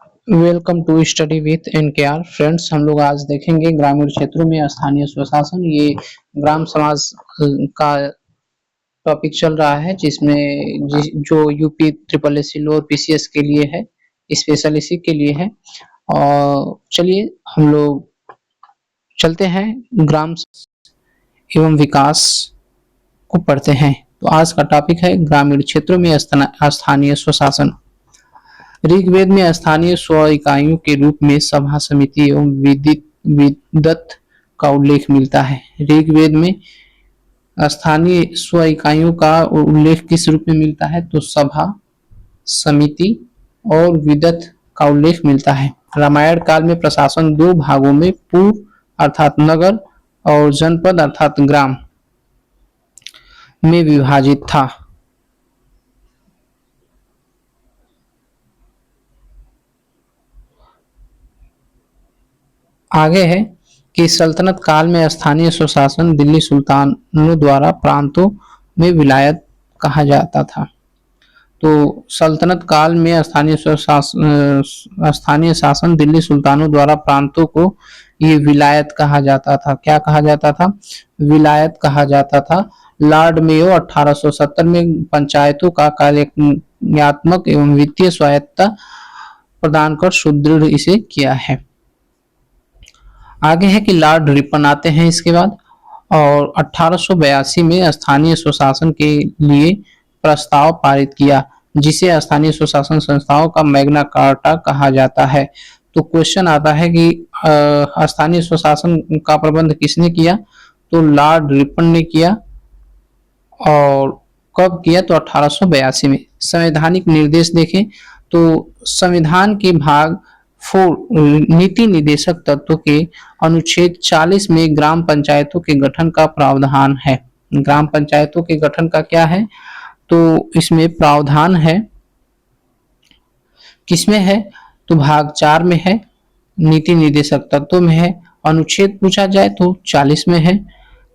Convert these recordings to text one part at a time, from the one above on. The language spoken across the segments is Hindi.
Welcome to study with NKR friends. हम लोग आज देखेंगे ग्रामीण क्षेत्रों में स्थानीय स्वशासन। ये ग्राम समाज का टॉपिक चल रहा है जो यूपी ट्रिपल एस सी और पीसीएस के लिए है, स्पेशल इसी के लिए है। और चलिए हम लोग चलते हैं ग्राम एवं विकास को पढ़ते हैं। तो आज का टॉपिक है ग्रामीण क्षेत्रों में स्थानीय स्वशासन। ऋग्वेद में स्थानीय स्व इकाइयों के रूप में सभा समिति एवं विदत का उल्लेख मिलता है। ऋग्वेद में स्थानीय स्व इकाइयों का उल्लेख किस रूप में मिलता है? तो सभा समिति और विदत का उल्लेख मिलता है। रामायण काल में प्रशासन दो भागों में पूर्व अर्थात नगर और जनपद अर्थात ग्राम में विभाजित था। आगे है कि सल्तनत काल में स्थानीय स्वशासन दिल्ली सुल्तानों द्वारा प्रांतों में विलायत कहा जाता था। तो सल्तनत काल में स्थानीय शासन दिल्ली सुल्तानों द्वारा प्रांतों को ये विलायत कहा जाता था। क्या कहा जाता था? विलायत कहा जाता था। लॉर्ड मेयो 1870 में पंचायतों का कार्यात्मक एवं वित्तीय स्वायत्तता प्रदान कर सुदृढ़ इसे किया है। आगे है कि लॉर्ड रिपन आते हैं इसके बाद, और 1882 में स्थानीय स्वशासन के लिए प्रस्ताव पारित किया, जिसे स्थानीय स्वशासन संस्थाओं का मैग्ना कार्टा कहा जाता है। तो क्वेश्चन आता है कि स्थानीय स्वशासन का प्रबंध किसने किया? तो लॉर्ड रिपन ने किया। और कब किया? तो 1882 में। संवैधानिक निर्देश देखें तो संविधान के भाग 4 नीति निदेशक तत्वों के अनुच्छेद 40 में ग्राम पंचायतों के गठन का प्रावधान है। ग्राम पंचायतों के गठन का क्या है? तो इसमें प्रावधान है। किसमें है? तो भाग 4 में है, नीति निदेशक तत्वों में है। अनुच्छेद पूछा जाए तो 40 में है।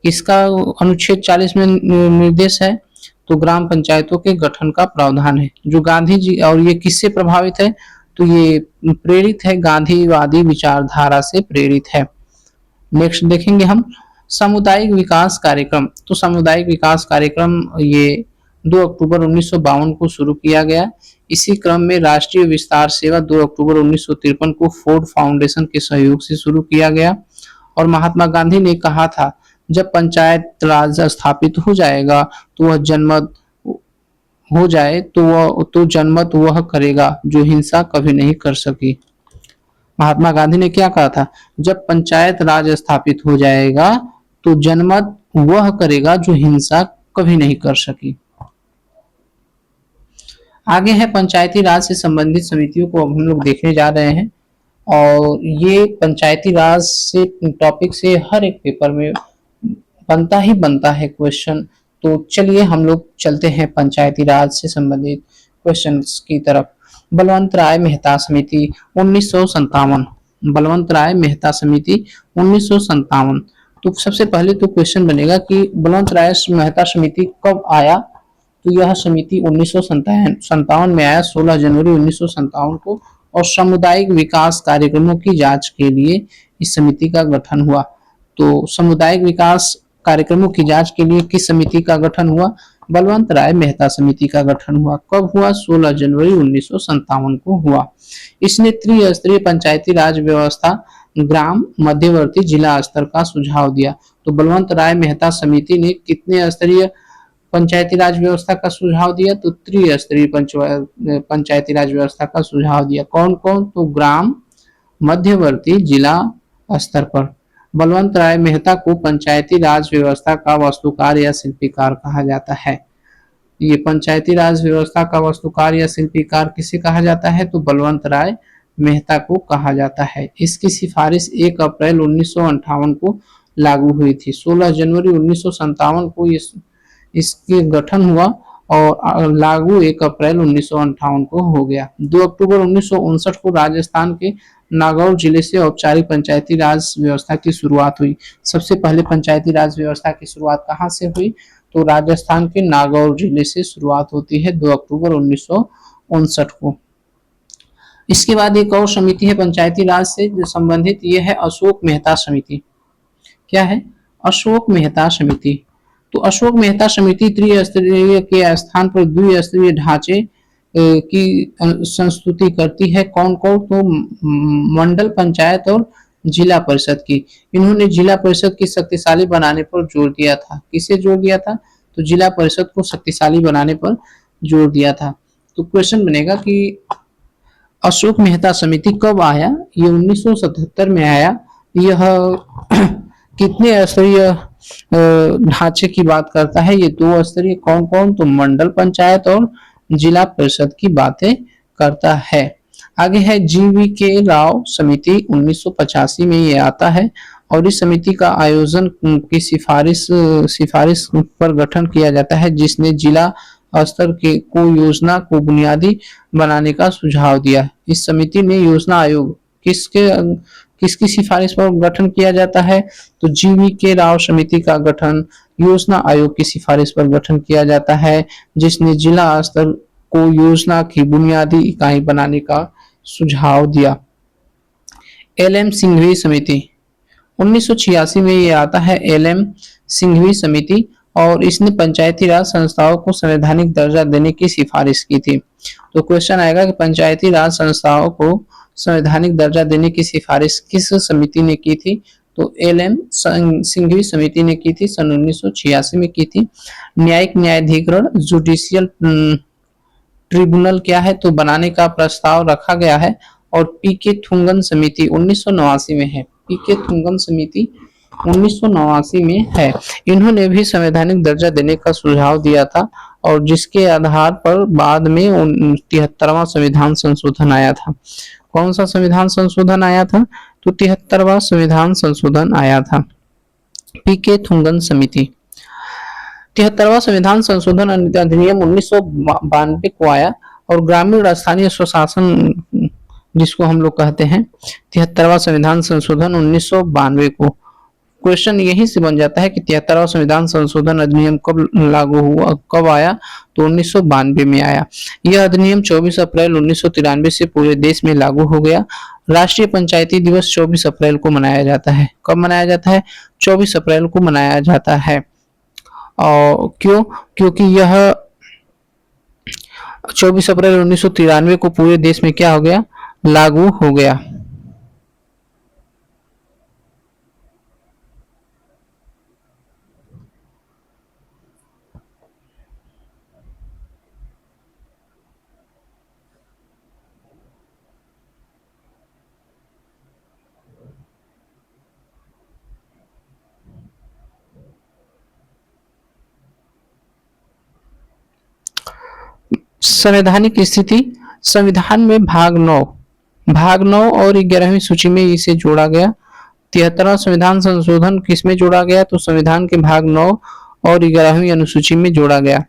किसका अनुच्छेद 40 में निर्देश है? तो ग्राम पंचायतों के गठन का प्रावधान है, जो गांधी जी, और ये किससे प्रभावित है? तो ये प्रेरित है, गांधीवादी विचारधारा से प्रेरित है। नेक्स्ट देखेंगे हम सामुदायिक विकास कार्यक्रम। तो सामुदायिक विकास कार्यक्रम ये 2 अक्टूबर 1952 को शुरू किया गया। इसी क्रम में राष्ट्रीय विस्तार सेवा 2 अक्टूबर 1953 को फोर्ड फाउंडेशन के सहयोग से शुरू किया गया। और महात्मा गांधी ने कहा था, जब पंचायत राज स्थापित हो जाएगा तो वह जनमत हो जाए तो जनमत वह करेगा जो हिंसा कभी नहीं कर सकी। महात्मा गांधी ने क्या कहा था? जब पंचायत राज स्थापित हो जाएगा तो जनमत वह करेगा जो हिंसा कभी नहीं कर सकी। आगे है पंचायती राज से संबंधित समितियों को अब हम लोग देखने जा रहे हैं। और ये पंचायती राज से टॉपिक से हर एक पेपर में बनता है क्वेश्चन। तो चलिए हम लोग चलते हैं पंचायती राज से संबंधित क्वेश्चंस की तरफ। बलवंत राय मेहता समिति 1957। बलवंत राय मेहता समिति 1957। तो सबसे पहले तो क्वेश्चन बनेगा कि बलवंत राय मेहता समिति कब आया? तो यह समिति 1957 में आया, 16 जनवरी 1957 को। और सामुदायिक विकास कार्यक्रमों की जांच के लिए इस समिति का गठन हुआ। तो सामुदायिक विकास कार्यक्रमों की जांच के लिए किस समिति का गठन हुआ? बलवंत राय मेहता समिति का गठन हुआ। कब हुआ? 16 जनवरी 1957 को हुआ। इसने त्रिस्तरीय पंचायती राज व्यवस्था ग्राम मध्यवर्ती जिला स्तर का सुझाव दिया। तो बलवंत राय मेहता समिति ने कितने स्तरीय पंचायती राज व्यवस्था का सुझाव दिया? तो त्रिस्तरीय पंचायती राज व्यवस्था का सुझाव दिया। कौन कौन? तो ग्राम मध्यवर्ती जिला स्तर पर। बलवंत राय मेहता को पंचायती राज व्यवस्था का वास्तुकार या शिल्पीकार कहा जाता है। ये पंचायती राज व्यवस्था का वास्तुकार या शिल्पीकार किसे कहा जाता है? तो बलवंत राय मेहता को कहा जाता है। इसकी सिफारिश 1 अप्रैल 1958 को लागू हुई थी। 16 जनवरी 1957 को इसके गठन हुआ और लागू 1 अप्रैल 1958 को हो गया। 2 अक्टूबर 1959 को राजस्थान के नागौर जिले से औपचारिक पंचायती राज व्यवस्था की शुरुआत हुई। सबसे पहले पंचायती राज व्यवस्था की शुरुआत कहाँ से हुई? तो राजस्थान के नागौर जिले से शुरुआत होती है 2 अक्टूबर 1959 को। इसके बाद एक और समिति है पंचायती राज से जो संबंधित, ये है अशोक मेहता समिति। क्या है? अशोक मेहता समिति। तो अशोक मेहता समिति त्रिस्तरीय के स्थान पर द्विस्तरीय ढांचे की संस्तुति करती है। कौन कौन? तो मंडल पंचायत और जिला परिषद की। इन्होंने जिला परिषद की शक्तिशाली बनाने पर जोर दिया था। किसे जोर दिया था? तो जिला परिषद को शक्तिशाली बनाने पर जोर दिया था। तो क्वेश्चन बनेगा कि अशोक मेहता समिति कब आया? ये 1977 में आया। यह कितने स्तरीय ढांचे की बात करता है? ये 2 स्तरीय। कौन कौन? तो मंडल पंचायत और जिला परिषद की बातें करता है। आगे है जीवी के राव समिति, 1985 में ये आता है और इस समिति का आयोजन की सिफारिश पर गठन किया जाता है, जिसने जिला स्तर के को योजना को बुनियादी बनाने का सुझाव दिया। इस समिति ने योजना आयोग किसकी सिफारिश पर गठन किया जाता है? तो जीवी के राव समिति का गठन योजना आयोग की सिफारिश पर गठन किया जाता है, जिसने जिला स्तर को योजना की बुनियादी इकाई बनाने का सुझाव दिया। एल.एम. सिंघवी समिति, 1986 में ये आता है। एल.एम. सिंघवी समिति, और इसने पंचायती राज संस्थाओं को संवैधानिक दर्जा देने की सिफारिश की थी। तो क्वेश्चन आएगा कि पंचायती राज संस्थाओं को संवैधानिक दर्जा देने की सिफारिश किस समिति ने की थी? तो एल.एम. सिंघवी समिति ने की थी, सन 1986 में की थी। न्यायिक न्यायाधिकरण जुडिशियल ट्रिब्यूनल क्या है? तो बनाने का प्रस्ताव रखा गया है। और पी.के. थुंगन समिति 1989 में है। पी.के. थुंगन समिति 1989 में है। इन्होंने भी संवैधानिक दर्जा देने का सुझाव दिया था और जिसके आधार पर बाद में 73वां संविधान संशोधन आया था। कौन सा संविधान संशोधन आया था? तो 73वां संविधान संशोधन आया था। पी.के. थुंगन समिति। 73वां संविधान संशोधन अधिनियम 1992 को आया और ग्रामीण स्थानीय स्वशासन जिसको हम लोग कहते हैं, 73वां संविधान संशोधन 1992 को। क्वेश्चन यहीं से बन जाता है कि 73वां संविधान संशोधन अधिनियम कब लागू हुआ, कब आया? तो 1992 में आया। यह अधिनियम 24 अप्रैल 1993 से पूरे देश में लागू हो गया। राष्ट्रीय पंचायती दिवस 24 अप्रैल को मनाया जाता है। कब मनाया जाता है? 24 अप्रैल को मनाया जाता है। और क्यों? क्योंकि यह 24 अप्रैल 1993 को पूरे देश में क्या हो गया? लागू हो गया। संवैधानिक स्थिति, संविधान में भाग 9 और 11वीं सूची में इसे जोड़ा गया। 73वां संविधान संशोधन किसमें जोड़ा गया? तो संविधान के भाग 9 और 11वीं अनुसूची में जोड़ा गया।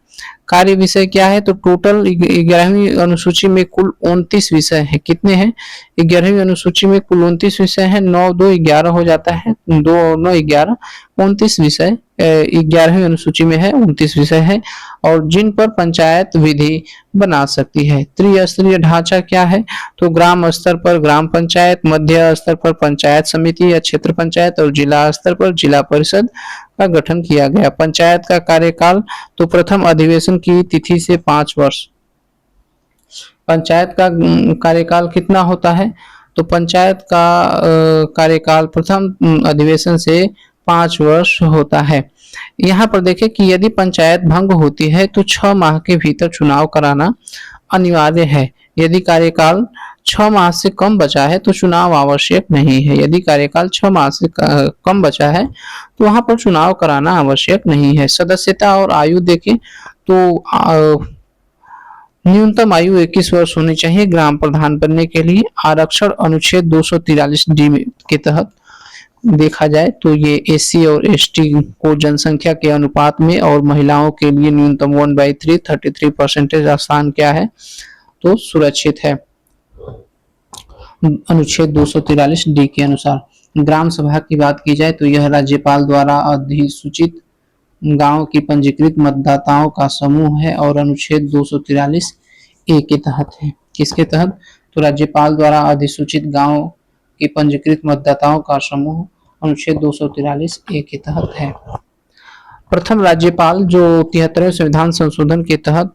कार्य विषय क्या है? तो टोटल 11वीं अनुसूची में कुल 29 विषय है। कितने हैं? 11वीं अनुसूची में कुल 29 विषय है। 9 2 11 हो जाता है, 2 9 11, 29 विषय 11वीं अनुसूची में है, 29 विषय है और जिन पर पंचायत विधि बना सकती है। त्रिस्तरीय ढांचा क्या है? तो ग्राम स्तर पर ग्राम पंचायत, मध्य स्तर पर पंचायत समिति या क्षेत्र पंचायत और जिला स्तर पर जिला परिषद का गठन किया गया। पंचायत का कार्यकाल, तो प्रथम अधिवेशन की तिथि से 5 वर्ष। पंचायत का कार्यकाल कितना होता है? तो पंचायत का कार्यकाल प्रथम अधिवेशन से 5 वर्ष होता है। यहाँ पर देखें कि यदि पंचायत भंग होती है तो 6 माह के भीतर चुनाव कराना अनिवार्य है। यदि कार्यकाल 6 माह से कम बचा है तो चुनाव आवश्यक नहीं है। यदि कार्यकाल 6 माह से कम बचा है तो वहां पर चुनाव कराना आवश्यक नहीं है। सदस्यता और आयु देखें तो न्यूनतम आयु 21 वर्ष होनी चाहिए ग्राम प्रधान बनने के लिए। आरक्षण अनुच्छेद 243 डी के तहत देखा जाए तो ये एससी और एसटी को जनसंख्या के अनुपात में और महिलाओं के लिए न्यूनतम 1/3 33% स्थान क्या है? तो सुरक्षित है अनुच्छेद 243 डी के अनुसार। ग्राम सभा की बात की जाए तो यह राज्यपाल द्वारा अधिसूचित गांव की पंजीकृत मतदाताओं का समूह है और अनुच्छेद 243 ए के तहत है। किसके तहत? तो राज्यपाल द्वारा अधिसूचित गांव के पंजीकृत मतदाताओं का समूह अनुच्छेद 243 ए के तहत है। प्रथम राज्यपाल जो 73वें संविधान संशोधन के तहत,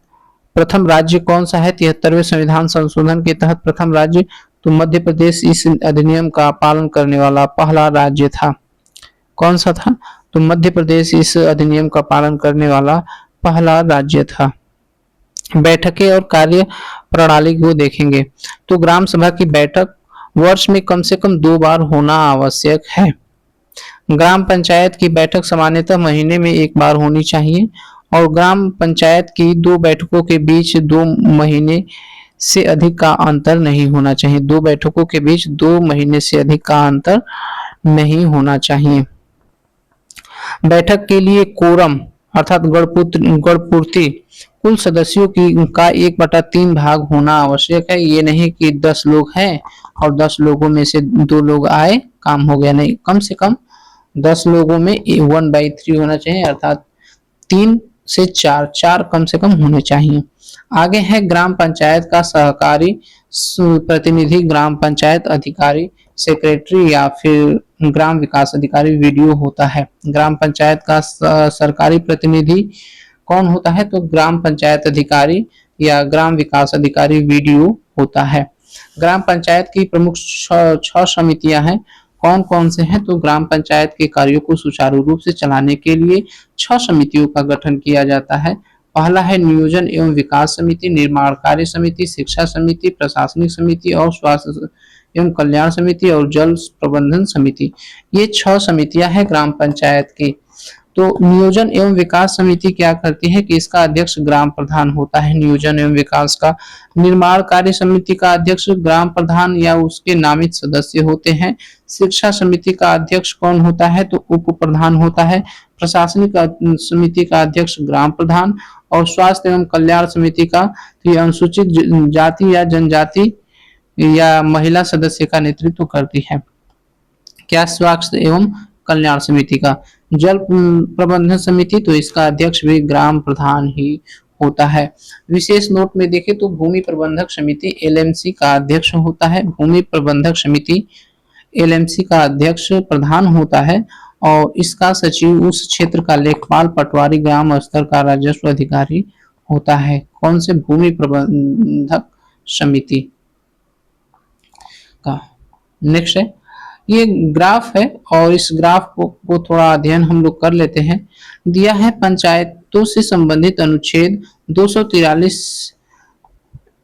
प्रथम राज्य कौन सा है 73वें संविधान संशोधन के तहत? प्रथम राज्य तो मध्य प्रदेश इस अधिनियम का पालन करने वाला पहला राज्य था। कौन सा था? तो मध्य प्रदेश इस अधिनियम का पालन करने वाला पहला राज्य था। बैठकें और कार्य प्रणाली को देखेंगे तो ग्राम सभा की बैठक वर्ष में कम से कम 2 बार होना आवश्यक है। ग्राम पंचायत की बैठक सामान्यतः महीने में 1 बार होनी चाहिए और ग्राम पंचायत की 2 बैठकों के बीच 2 महीने से अधिक का अंतर नहीं होना चाहिए। 2 बैठकों के बीच 2 महीने से अधिक का अंतर नहीं होना चाहिए। बैठक के लिए कोरम अर्थात गणपूर्ति कुल सदस्यों की का 1/3 भाग होना आवश्यक है। ये नहीं कि 10 लोग हैं और 10 लोगों में से 2 लोग आए काम हो गया, नहीं, कम से कम 10 लोगों में 1/3 होना चाहिए अर्थात 3 से 4 कम से कम होने चाहिए। आगे है ग्राम पंचायत का सहकारी प्रतिनिधि, ग्राम पंचायत अधिकारी, सेक्रेटरी या फिर ग्राम विकास अधिकारी वीडियो होता है। ग्राम पंचायत का सरकारी प्रतिनिधि कौन होता है? तो ग्राम पंचायत अधिकारी या ग्राम विकास अधिकारी वीडियो होता है। ग्राम पंचायत की प्रमुख 6 समितियां हैं। कौन कौन से हैं? तो ग्राम पंचायत के कार्यों को सुचारू रूप से चलाने के लिए 6 समितियों का गठन किया जाता है। पहला है नियोजन एवं विकास समिति, निर्माण कार्य समिति, शिक्षा समिति, प्रशासनिक समिति और स्वास्थ्य एवं कल्याण समिति और जल प्रबंधन समिति। ये 6 समितियां हैं ग्राम पंचायत की। तो नियोजन एवं विकास समिति क्या करती है कि इसका अध्यक्ष ग्राम प्रधान होता है, नियोजन एवं विकास का। निर्माण कार्य समिति का अध्यक्ष ग्राम प्रधान या उसके नामित सदस्य होते हैं। शिक्षा समिति का अध्यक्ष कौन होता है? तो उप प्रधान होता है। प्रशासनिक समिति का अध्यक्ष ग्राम प्रधान और स्वास्थ्य एवं कल्याण समिति का अनुसूचित जाति या जनजाति या महिला सदस्य का नेतृत्व करती है। क्या? स्वास्थ्य एवं कल्याण समिति का। जल प्रबंधन समिति तो इसका अध्यक्ष भी ग्राम प्रधान ही होता है। विशेष नोट में देखें तो भूमि प्रबंधक समिति एलएमसी का अध्यक्ष होता है। भूमि प्रबंधक समिति एलएमसी का अध्यक्ष प्रधान होता है और इसका सचिव उस क्षेत्र का लेखपाल पटवारी ग्राम स्तर का राजस्व अधिकारी होता है। कौन से? भूमि प्रबंधक समिति का। नेक्स्ट है ये ग्राफ है और इस ग्राफ को थोड़ा अध्ययन हम लोग कर लेते हैं। दिया है पंचायतों से संबंधित अनुच्छेद 243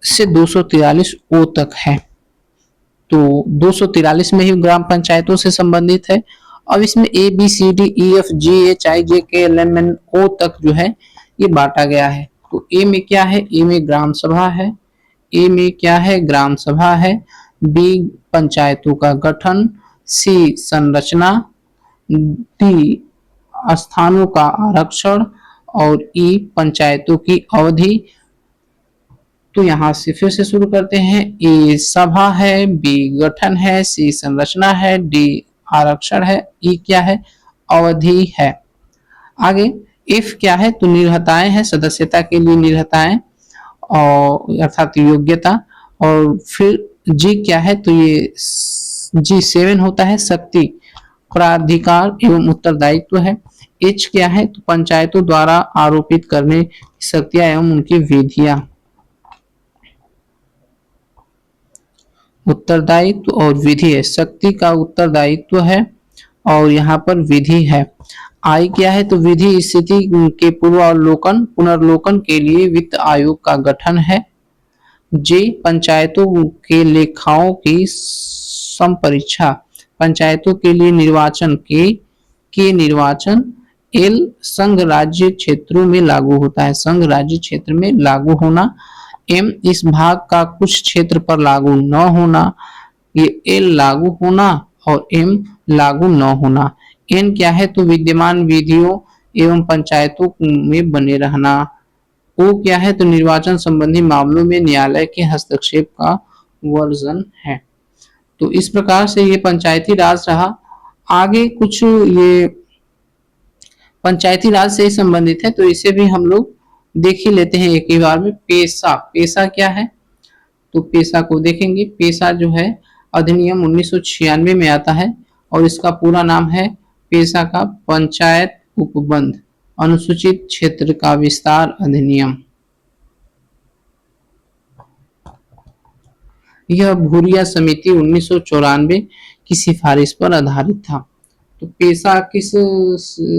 से 243 ओ तक है। तो 243 में ही ग्राम पंचायतों से संबंधित है। अब इसमें A B C D E F G H I J K L M N O तक जो है ये बांटा गया है। तो ए में क्या है? ए में ग्राम सभा है। ए में क्या है? ग्राम सभा है। बी पंचायतों का गठन, सी संरचना, डी स्थानों का आरक्षण और ई पंचायतों की अवधि। तो यहाँ से फिर से शुरू करते हैं। ए सभा है, बी गठन है, सी संरचना है, डी आरक्षण है, ई क्या है? अवधि है। आगे इफ क्या है? तो निर्हताएं है, सदस्यता के लिए निर्हताएं और अर्थात योग्यता। और फिर जी क्या है? तो ये जी 7 होता है, शक्ति, प्राधिकार एवं उत्तरदायित्व है। एच क्या है? तो पंचायतों द्वारा आरोपित करने की शक्तियां एवं उनकी विधियां। उत्तरदायित्व और विधि है। शक्ति का उत्तरदायित्व है और यहाँ पर विधि है। आई क्या है? तो विधि स्थिति के पूर्वावलोकन पुनर्लोकन के लिए वित्त आयोग का गठन है। जे पंचायतों के लेखाओं की संपरीक्षा, पंचायतों के लिए निर्वाचन के निर्वाचन। एल संघ राज्य क्षेत्रों में लागू होता है, संघ राज्य क्षेत्र में लागू होना। एम इस भाग का कुछ क्षेत्र पर लागू न होना। ये एल लागू होना और एम लागू न होना। एन क्या है? तो विद्यमान विधियों एवं पंचायतों में बने रहना। ओ क्या है? तो निर्वाचन संबंधी मामलों में न्यायालय के हस्तक्षेप का वर्जन है। तो इस प्रकार से ये पंचायती राज रहा। आगे कुछ ये पंचायती राज से संबंधित है तो इसे भी हम लोग देख ही लेते हैं एक ही बार में। पेशा, पेशा क्या है? तो पेशा को देखेंगे। पेशा जो है अधिनियम 1996 में आता है और इसका पूरा नाम है पेशा का पंचायत उपबंध अनुसूचित क्षेत्र का विस्तार अधिनियम। यह भूरिया समिति 1994 की सिफारिश पर आधारित था। तो पेशा किस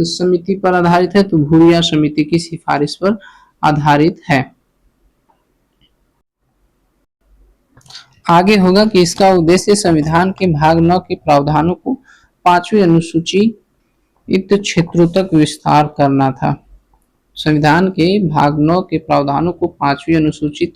समिति पर आधारित है? तो भूरिया समिति की सिफारिश पर आधारित है। आगे होगा कि इसका उद्देश्य संविधान के भाग 9 के प्रावधानों को 5वीं अनुसूची इत क्षेत्रों तक विस्तार करना था। संविधान के भाग 9 के प्रावधानों को 5वीं अनुसूचित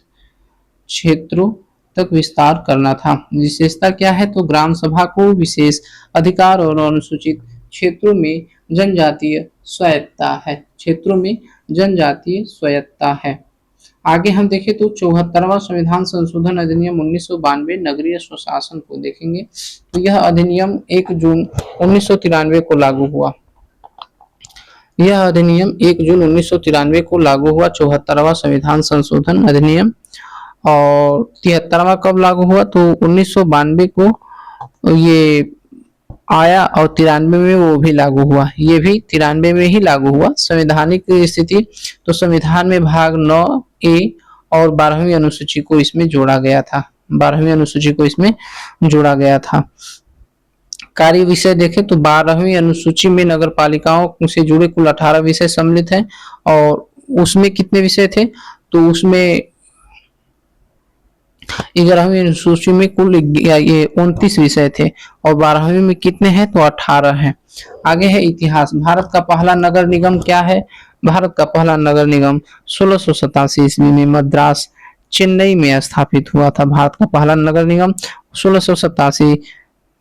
क्षेत्रों तक विस्तार करना था। विशेषता क्या है? तो ग्राम सभा को विशेष अधिकार और अनुसूचित क्षेत्रों में जनजातीय स्वायत्तता है। क्षेत्रों में जनजातीय स्वायत्तता है। आगे हम देखें तो 74वां संविधान संशोधन अधिनियम 1992 नगरीय स्वशासन को देखेंगे। तो यह अधिनियम 1 जून 1993 को लागू हुआ। यह अधिनियम 1 जून 1993 को लागू हुआ 74वां संविधान संशोधन अधिनियम। और 73वां कब लागू हुआ? तो 1992 को ये आया और 93 में वो भी लागू हुआ। ये भी 93 में ही लागू हुआ। संवैधानिक स्थिति तो संविधान में भाग 9A और 12वीं अनुसूची को इसमें जोड़ा गया था। 12वीं अनुसूची को इसमें जोड़ा गया था। कार्य विषय देखें तो 12वीं अनुसूची में नगर पालिकाओं से जुड़े कुल 18 विषय सम्मिलित हैं और उसमें कितने विषय थे? तो उसमें 11वीं अनुसूची में कुल ये 29 विषय थे और 12वीं में कितने हैं? तो 18 हैं। आगे है इतिहास। भारत का पहला नगर निगम क्या है? भारत का पहला नगर निगम 1687 ईस्वी में मद्रास चेन्नई में स्थापित हुआ था। भारत का पहला नगर निगम 1687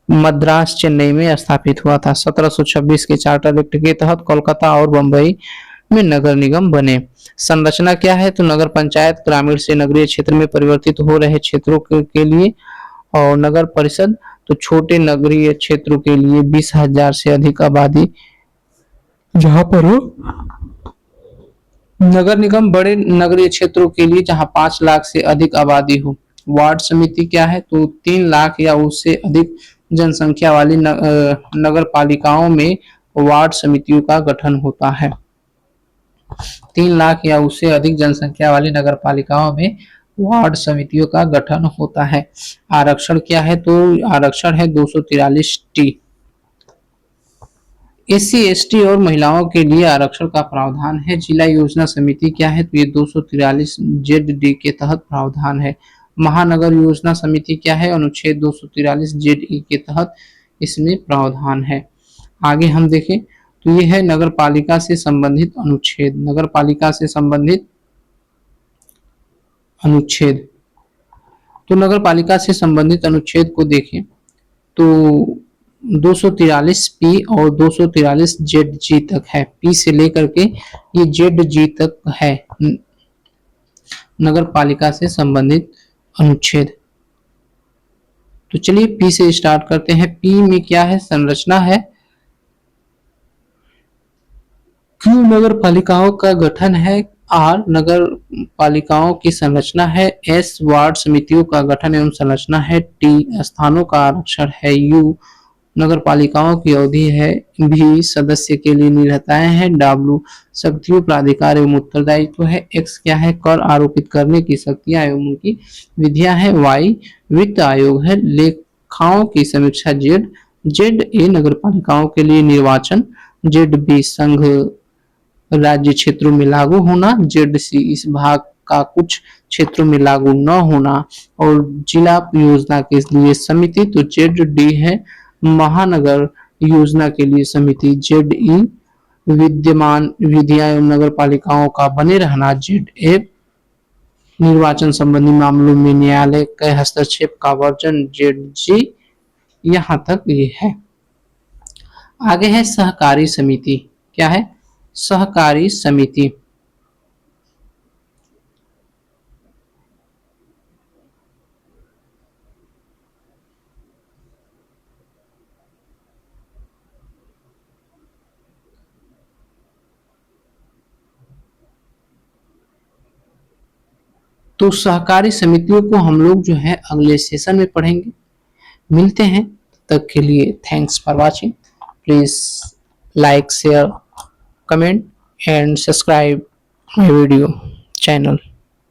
मद्रास चेन्नई में स्थापित हुआ था। 1726 के चार्टर एक्ट के तहत कोलकाता और बंबई में नगर निगम बने। संरचना क्या है? तो नगर पंचायत ग्रामीण से नगरीय क्षेत्र में परिवर्तित हो रहे क्षेत्रों के लिए और नगर परिषद तो छोटे नगरीय क्षेत्रों के लिए 20,000 से अधिक आबादी जहां पर हो। नगर निगम बड़े नगरीय क्षेत्रों के लिए जहां 5 लाख से अधिक आबादी हो। वार्ड समिति क्या है? तो 3 लाख या उससे अधिक जनसंख्या वाली नगर पालिकाओं में वार्ड समितियों का गठन होता है। 3 लाख या उससे अधिक जनसंख्या वाली नगर पालिकाओं में वार्ड समितियों का गठन होता है। आरक्षण क्या है? तो आरक्षण है 243T। SC ST और महिलाओं के लिए आरक्षण का प्रावधान है। जिला योजना समिति क्या है? तो ये 243ZD के तहत प्रावधान है। महानगर योजना समिति क्या है? अनुच्छेद 243ZE के तहत इसमें प्रावधान है। आगे हम देखें तो ये है नगर पालिका से संबंधित अनुच्छेद। नगर पालिका से संबंधित अनुच्छेद तो नगर पालिका से संबंधित अनुच्छेद को देखें तो 243P और 243ZG तक है। P से लेकर के ये ZG तक है नगर पालिका से संबंधित अनुच्छेद। तो चलिए P से स्टार्ट करते हैं। P में क्या है? संरचना है। Q नगर पालिकाओं का गठन है। R नगर पालिकाओं की संरचना है। S वार्ड समितियों का गठन एवं संरचना है। T स्थानों का आरक्षण है। U नगर पालिकाओं की अवधि है। V सदस्य के लिए निरताएं हैं। W शक्तियों प्राधिकार एवं उत्तरदायित्व है। X क्या है? कर आरोपित करने की शक्तियां एवं उनकी विधियां है। Y वित्त आयोग है। लेखाओं की समीक्षा। ZA नगर पालिकाओं के लिए निर्वाचन। ZB संघ राज्य क्षेत्रों में लागू होना। ZC इस भाग का कुछ क्षेत्रों में लागू न होना और जिला योजना के लिए समिति तो ZD है। महानगर योजना के लिए समिति ZE विद्यमान विधियां एवं नगर पालिकाओं का बने रहना। ZA निर्वाचन संबंधी मामलों में न्यायालय के हस्तक्षेप का वर्जन। ZG यहाँ तक ये है। आगे है सहकारी समिति। क्या है? सहकारी समिति तो सहकारी समितियों को हम लोग जो है अगले सेशन में पढ़ेंगे। मिलते हैं, तब तक के लिए thanks for watching. Please like, share, comment and subscribe my video channel.